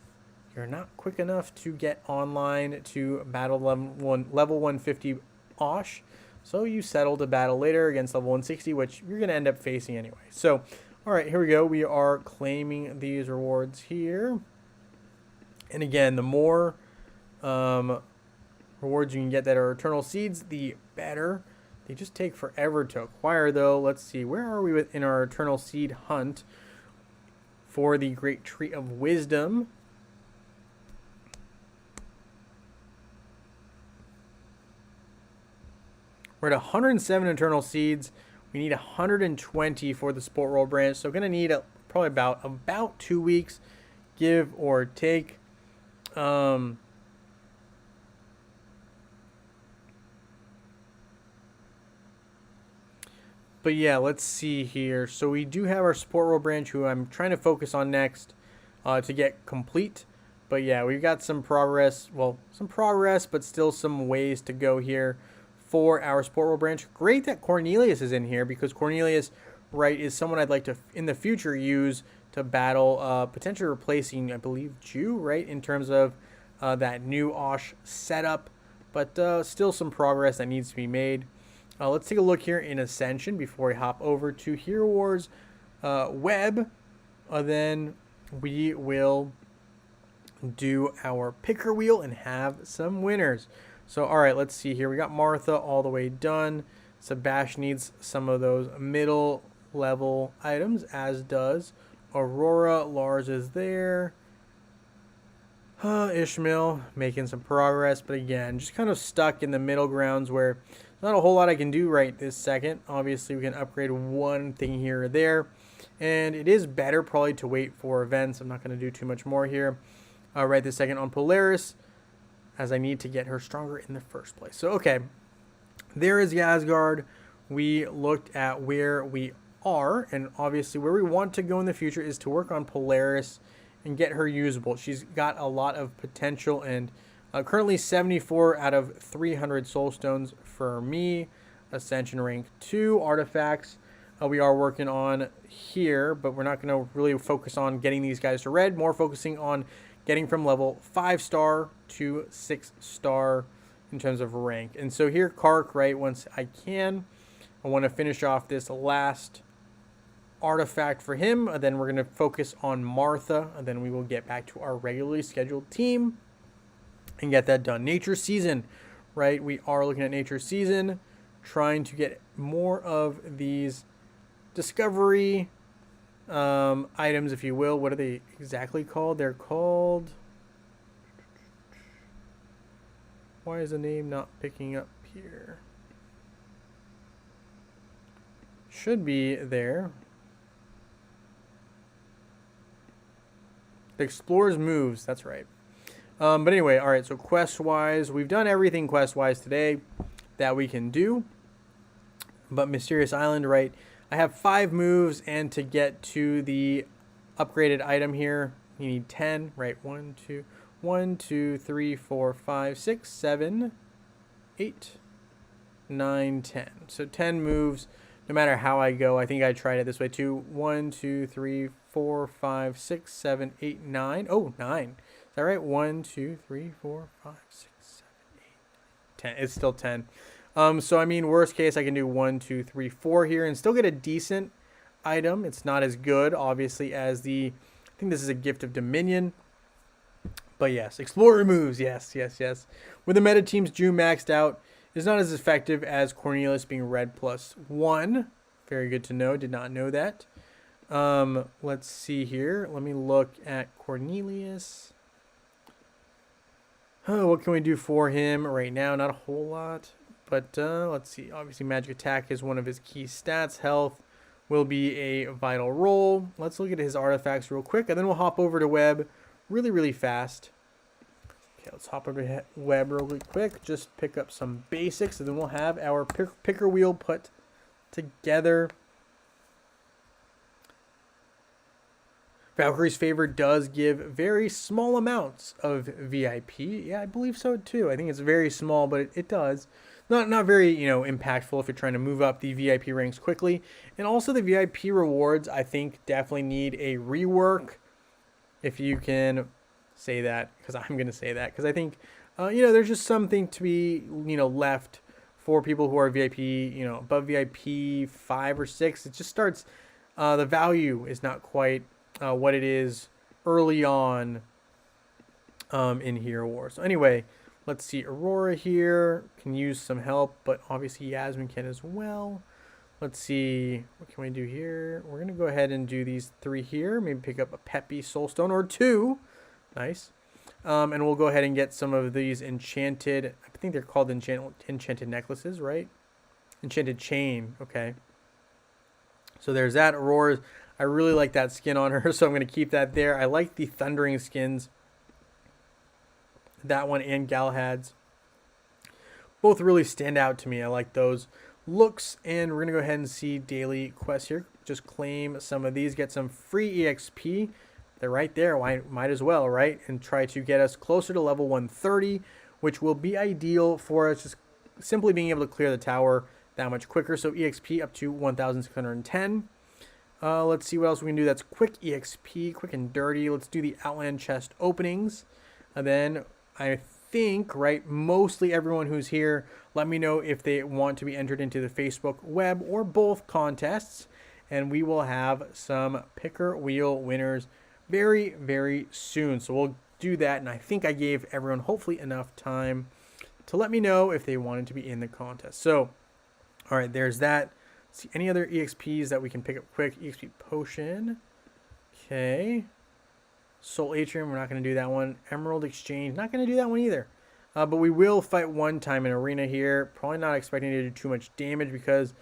you're not quick enough to get online to battle level 150 Osh. So you settle to battle later against level 160, which you're going to end up facing anyway. So, all right, here we go. We are claiming these rewards here. And again, the more rewards you can get that are Eternal Seeds, the better. They just take forever to acquire, though. Let's see. Where are we in our Eternal Seed hunt for the Great Tree of Wisdom? We're at 107 Eternal Seeds. We need 120 for the Sport World branch. So going to need probably about 2 weeks, give or take. But yeah, let's see here. So we do have our Sport World branch, who I'm trying to focus on next to get complete. But yeah, we've got some progress. Well, some progress, but still some ways to go here for our Sport World branch. Great that Cornelius is in here, because Cornelius, right, is someone I'd like to, in the future, use to battle, potentially replacing, I believe, Jew, right, in terms of that new Osh setup. But still some progress that needs to be made. Let's take a look here in Ascension before we hop over to Hero Wars Web. Then we will do our picker wheel and have some winners. So, all right, let's see here. We got Martha all the way done. Sebastian needs some of those middle level items, as does Aurora. Lars is there. Ishmael making some progress, but again, just kind of stuck in the middle grounds where not a whole lot I can do right this second. Obviously, we can upgrade one thing here or there, and it is better probably to wait for events. I'm not going to do too much more here right this second on Polaris, as I need to get her stronger in the first place. So, okay, there is Yasgard. We looked at where we are, and obviously where we want to go in the future is to work on Polaris and get her usable. She's got a lot of potential, and currently 74 out of 300 soul stones for me. Ascension rank 2 artifacts we are working on here, but we're not going to really focus on getting these guys to red, more focusing on getting from level 5-star to 6-star in terms of rank. And so here, Kark, right, once I can, I want to finish off this last artifact for him. Then we're going to focus on Martha, and then we will get back to our regularly scheduled team and get that done. Nature Season, right? We are looking at Nature Season, trying to get more of these discovery items, if you will. What are they exactly called? They're called... Why is the name not picking up here? Should be there. The Explorer's Moves, that's right. But anyway, all right, so quest-wise, we've done everything quest-wise today that we can do. But Mysterious Island, right, I have 5 moves, and to get to the upgraded item here, you need 10, right? 1, 2, 3, 4, 5, 6, 7, 8, 9, 10. So 10 moves, no matter how I go. I think I tried it this way too. 1, 2, 3, 4, 5, 6, 7, 8, 9. Oh, 9. Is that right? 1, 2, 3, 4, 5, 6, 7, 8, 10. It's still 10. So I mean, worst case, I can do 1, 2, 3, 4 here and still get a decent item. It's not as good, obviously, as the... I think this is a Gift of Dominion. But yes, Explorer moves. Yes, yes, yes. With the meta teams Drew maxed out, is not as effective as Cornelius being red +1. Very good to know. Did not know that. Let's see here. Let me look at Cornelius. Oh, what can we do for him right now? Not a whole lot. But let's see. Obviously, Magic Attack is one of his key stats. Health will be a vital role. Let's look at his artifacts real quick, and then we'll hop over to Web really, really fast. Okay, let's hop over to Web really quick. Just pick up some basics, and then we'll have our picker wheel put together. Valkyrie's Favor does give very small amounts of VIP. Yeah, I believe so too. I think it's very small, but it does. Not very, impactful if you're trying to move up the VIP ranks quickly. And also the VIP rewards, I think, definitely need a rework. If you can say that, because I'm going to say that. Because I think, there's just something to be, left for people who are VIP, above VIP 5 or 6. It just starts, the value is not quite what it is early on in Hero War. So anyway, let's see. Aurora here can use some help, but obviously Yasmin can as well. Let's see. What can we do here? We're going to go ahead and do these 3 here. Maybe pick up a Peppy Soulstone or 2. Nice. And we'll go ahead and get some of these enchanted, I think they're called enchanted necklaces, right? Enchanted chain. Okay. So there's that. Aurora's, I really like that skin on her, so I'm going to keep that there. I like the Thundering skins. That one and Galahad's. Both really stand out to me. I like those looks. And we're going to go ahead and see daily quests here. Just claim some of these. Get some free EXP. They're right there. Why, might as well, right? And try to get us closer to level 130, which will be ideal for us just simply being able to clear the tower that much quicker. So EXP up to 1,610. Let's see what else we can do. That's quick EXP, quick and dirty. Let's do the Outland chest openings. And then I think, right, mostly everyone who's here, let me know if they want to be entered into the Facebook web or both contests. And we will have some picker wheel winners very, very soon. So we'll do that. And I think I gave everyone hopefully enough time to let me know if they wanted to be in the contest. So, all right, there's that. See any other EXPs that we can pick up quick. EXP potion. Okay. Soul Atrium, we're not going to do that one. Emerald Exchange, not going to do that one either. But we will fight one time in arena here. Probably not expecting to do too much damage because,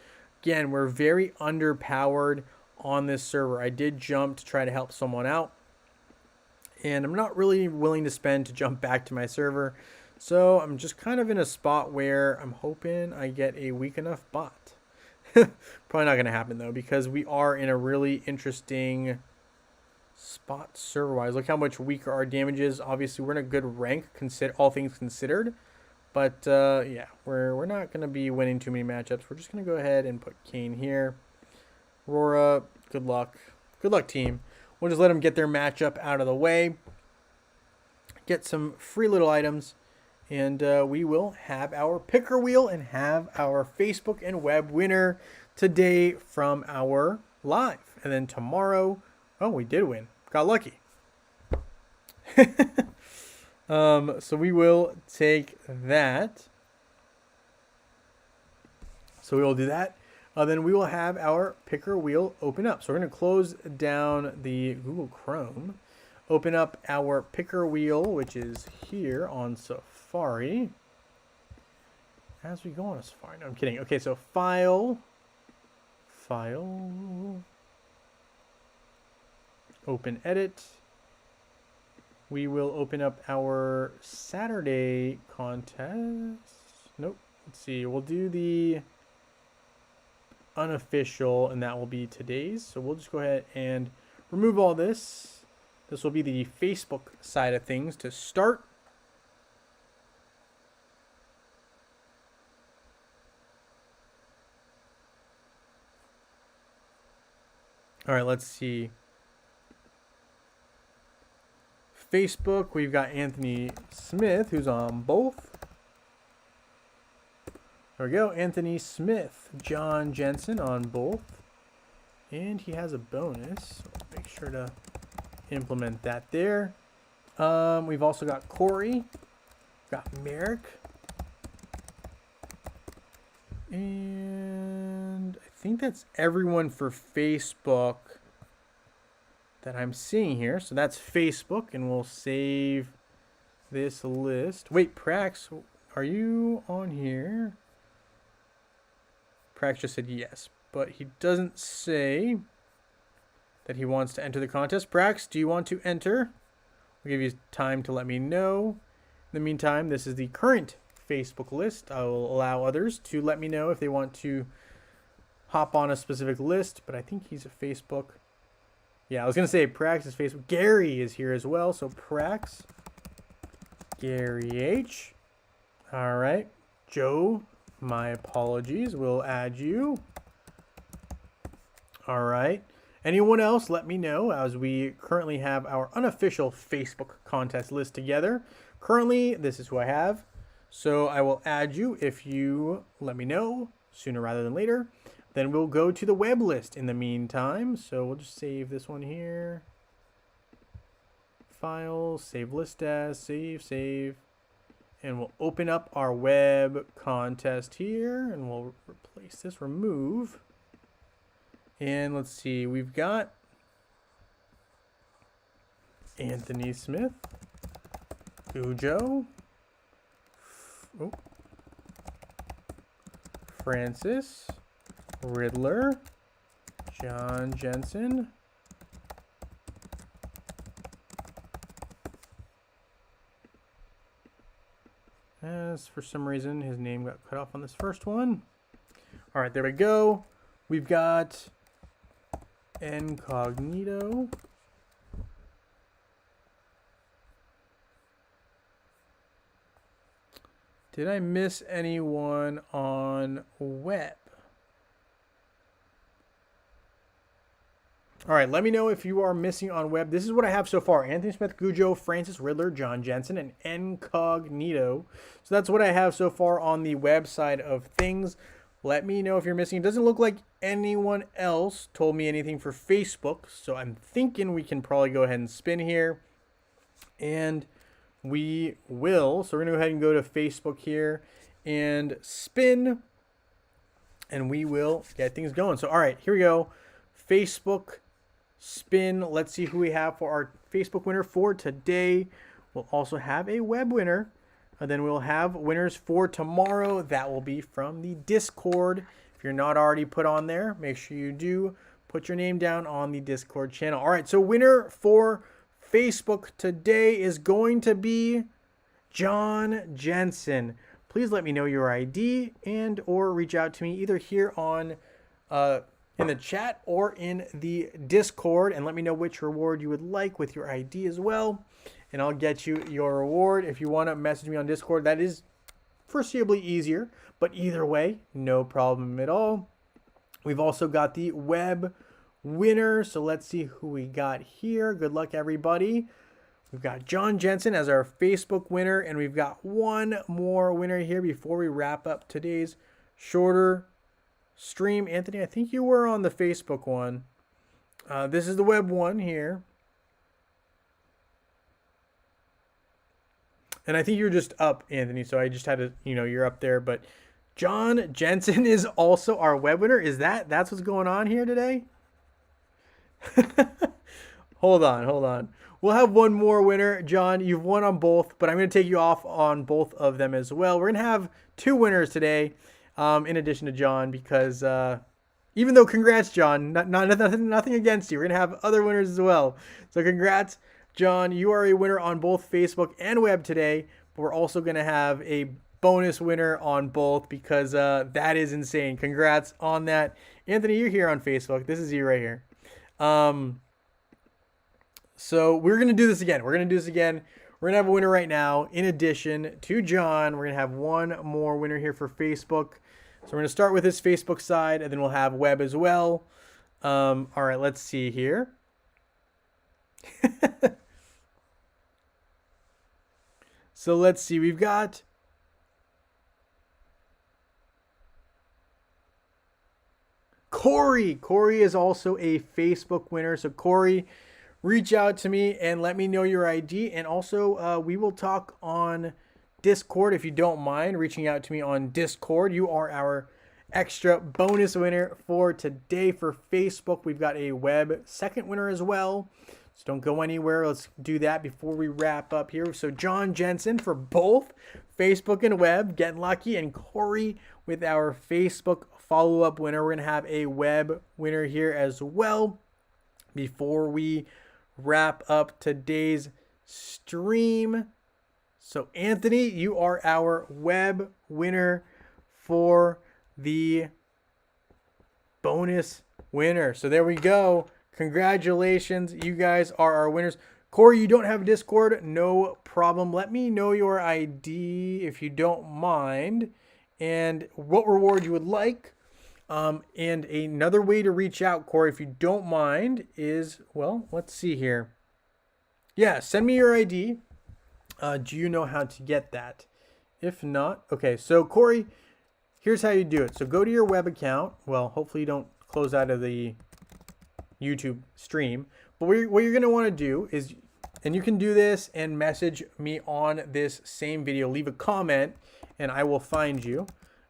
again, we're very underpowered on this server. I did jump to try to help someone out. And I'm not really willing to spend to jump back to my server. So I'm just kind of in a spot where I'm hoping I get a weak enough bot. Probably not going to happen, though, because we are in a really interesting spot server-wise. Look how much weaker our damage is. Obviously, we're in a good rank, all things considered. But, yeah, we're not going to be winning too many matchups. We're just going to go ahead and put Kane here. Aurora, good luck. Good luck, team. We'll just let them get their matchup out of the way. Get some free little items. And we will have our picker wheel and have our Facebook and web winner today from our live. And then tomorrow, oh, we did win. Got lucky. So we will take that. So we will do that. Then we will have our picker wheel open up. So we're going to close down the Google Chrome. Open up our picker wheel, which is here on Safari. As we go on a Safari. No, I'm kidding. Okay, so file. Open edit. We will open up our Saturday contest. Nope. Let's see. We'll do the unofficial, and that will be today's. So we'll just go ahead and remove all this. This will be the Facebook side of things to start. All right, let's see. Facebook, we've got Anthony Smith, who's on both. There we go. Anthony Smith, John Jensen on both. And he has a bonus. So make sure to implement that there. We've also got Corey, got Merrick, and I think that's everyone for Facebook that I'm seeing here. So that's Facebook, and we'll save this list. Wait, Prax, are you on here? Prax just said yes, but he doesn't say that he wants to enter the contest. Prax, do you want to enter? I'll give you time to let me know. In the meantime, this is the current Facebook list. I will allow others to let me know if they want to hop on a specific list, but I think he's a Facebook. Yeah, I was going to say Prax is Facebook. Gary is here as well, so Prax, Gary H. All right. Joe, my apologies. We'll add you. All right. Anyone else, let me know, as we currently have our unofficial Facebook contest list together. Currently, this is who I have. So I will add you if you let me know sooner rather than later. Then we'll go to the web list in the meantime. So we'll just save this one here. File, save list as, save. And we'll open up our web contest here, and we'll replace this, remove. And let's see, we've got Anthony Smith, Ujo, Francis, Riddler, John Jensen, as for some reason his name got cut off on this first one. All right, there we go. We've got Incognito, did I miss anyone on web? All right, let me know if you are missing on web. This is what I have so far. Anthony Smith, Gujo, Francis, Riddler, John Jensen, and Incognito. So that's what I have so far on the website of things. Let me know if you're missing. It doesn't look like anyone else told me anything for Facebook, so I'm thinking we can probably go ahead and spin here. And we will. So we're going to go ahead and go to Facebook here and spin, and we will get things going. So, all right, here we go. Facebook spin. Let's see who we have for our Facebook winner for today. We'll also have a web winner. And then we'll have winners for tomorrow. That will be from the Discord. If you're not already put on there, make sure you do put your name down on the Discord channel. All right, so winner for Facebook today is going to be John Jensen. Please let me know your ID and or reach out to me either here on in the chat or in the Discord, and let me know which reward you would like with your ID as well. And I'll get you your reward. If you want to message me on Discord, that is foreseeably easier. But either way, no problem at all. We've also got the web winner. So let's see who we got here. Good luck, everybody. We've got John Jensen as our Facebook winner. And we've got one more winner here before we wrap up today's shorter stream. Anthony, I think you were on the Facebook one. This is the web one here. And I think you're just up, Anthony, so I just had to, you're up there. But John Jensen is also our web winner. That's what's going on here today? Hold on. We'll have one more winner. John, you've won on both, but I'm going to take you off on both of them as well. We're going to have two winners today, in addition to John, because even though congrats, John, nothing against you. We're going to have other winners as well. So congrats, John, you are a winner on both Facebook and web today, but we're also going to have a bonus winner on both because that is insane. Congrats on that. Anthony, you're here on Facebook. This is you right here. So we're going to do this again. We're going to have a winner right now. In addition to John, we're going to have one more winner here for Facebook. So we're going to start with this Facebook side, and then we'll have web as well. All right, let's see here. So let's see, we've got Corey. Corey is also a Facebook winner. So Corey, reach out to me and let me know your ID. And also, we will talk on Discord if you don't mind reaching out to me on Discord. You are our extra bonus winner for today for Facebook. We've got a web second winner as well. So don't go anywhere. Let's do that before we wrap up here. So John Jensen for both Facebook and web, getting lucky. And Corey with our Facebook follow-up winner. We're going to have a web winner here as well before we wrap up today's stream. So Anthony, you are our web winner for the bonus winner. So there we go. Congratulations. You guys are our winners. Corey, you don't have Discord. No problem. Let me know your ID if you don't mind and what reward you would like. And another way to reach out, Corey, if you don't mind, is, well, let's see here. Yeah, send me your ID. Do you know how to get that? If not, okay. So Corey, here's how you do it. So go to your web account. Well, hopefully you don't close out of the YouTube stream. But what you're going to want to do is, and you can do this and message me on this same video. Leave a comment and I will find you.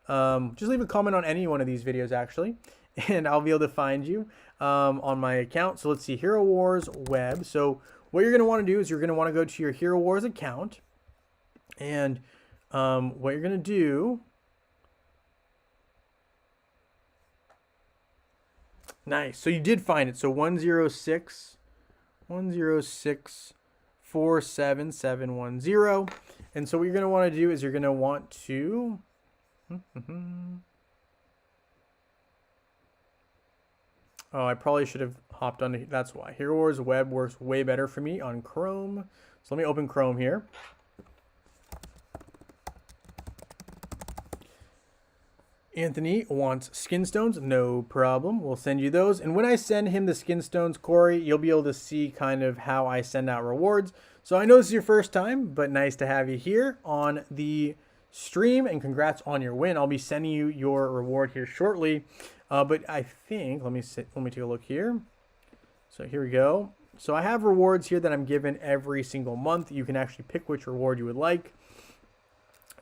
Just leave a comment on any one of these videos actually, and I'll be able to find you on my account. So let's see, Hero Wars Web. So what you're going to want to do is you're going to want to go to your Hero Wars account, and what you're going to do, nice. So you did find it. So 1064771. And so what you're going to want to do is you're going to want to oh, I probably should have hopped on. That's why. Hero Wars Web works way better for me on Chrome. So let me open Chrome here. Anthony wants skin stones. No problem. We'll send you those. And when I send him the skin stones, Corey, you'll be able to see kind of how I send out rewards. So I know this is your first time, but nice to have you here on the stream, and congrats on your win. I'll be sending you your reward here shortly. But I think, let me take a look here. So here we go. So I have rewards here that I'm given every single month. You can actually pick which reward you would like.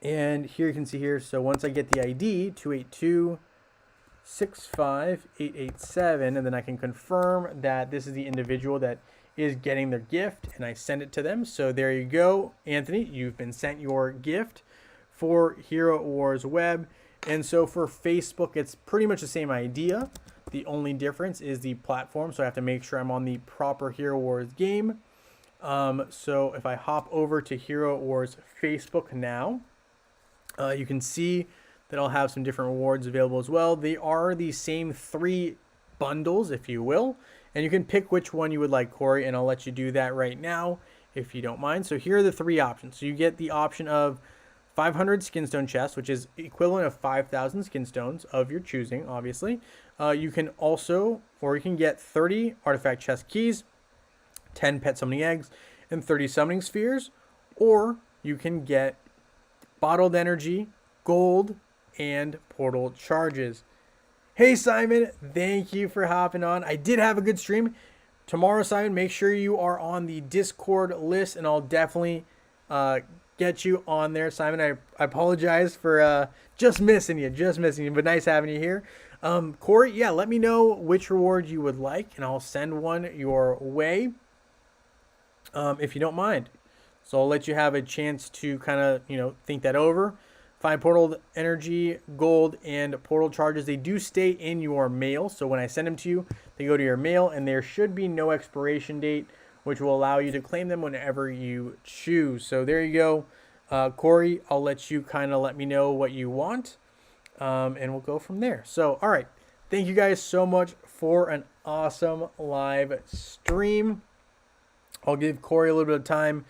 And here you can see here, so once I get the ID, 282-65887, and then I can confirm that this is the individual that is getting their gift, and I send it to them. So there you go, Anthony, you've been sent your gift for Hero Wars Web. And so for Facebook, it's pretty much the same idea. The only difference is the platform. So I have to make sure I'm on the proper Hero Wars game. So if I hop over to Hero Wars Facebook now, you can see that I'll have some different rewards available as well. They are the same 3 bundles, if you will. And you can pick which one you would like, Corey, and I'll let you do that right now if you don't mind. So here are the 3 options. So you get the option of 500 skinstone chests, which is equivalent of 5,000 skinstones of your choosing, obviously. You can also, or you can get 30 artifact chest keys, 10 pet summoning eggs, and 30 summoning spheres. Or you can get bottled energy, gold, and portal charges. Hey, Simon, thank you for hopping on. I did have a good stream. Tomorrow, Simon, make sure you are on the Discord list, and I'll definitely get you on there, Simon. I apologize for just missing you, but nice having you here. Corey, yeah, let me know which reward you would like, and I'll send one your way, if you don't mind. So I'll let you have a chance to kind of, think that over. Find portal energy, gold, and portal charges. They do stay in your mail, so when I send them to you, they go to your mail, and there should be no expiration date, which will allow you to claim them whenever you choose. So there you go. Corey, I'll let you kind of let me know what you want, and we'll go from there. So, all right. Thank you guys so much for an awesome live stream. I'll give Corey a little bit of time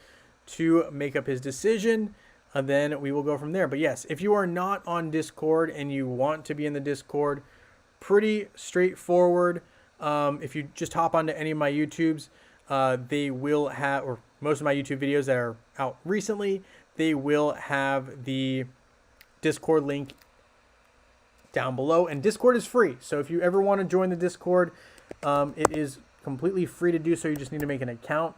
to make up his decision, and then we will go from there. But yes, if you are not on Discord and you want to be in the Discord, pretty straightforward. If you just hop onto any of my YouTubes, they will have, or most of my YouTube videos that are out recently, they will have the Discord link down below. And Discord is free. So if you ever want to join the Discord, it is completely free to do so. You just need to make an account.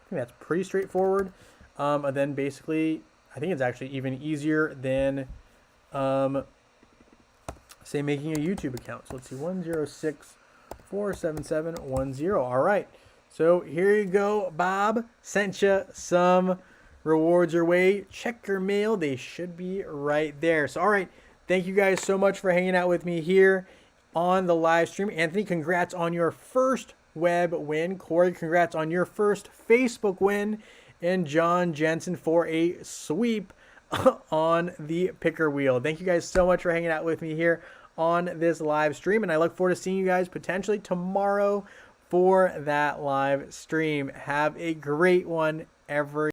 I think that's pretty straightforward. And then basically, I think it's actually even easier than, say, making a YouTube account. So let's see, 106-477-10. All right. So here you go, Bob. Sent you some rewards your way. Check your mail. They should be right there. So, all right. Thank you guys so much for hanging out with me here on the live stream. Anthony, congrats on your first web win. Corey, congrats on your first Facebook win. And John Jensen for a sweep on the picker wheel. Thank you guys so much for hanging out with me here on this live stream. And I look forward to seeing you guys potentially tomorrow for that live stream. Have a great one, everyone.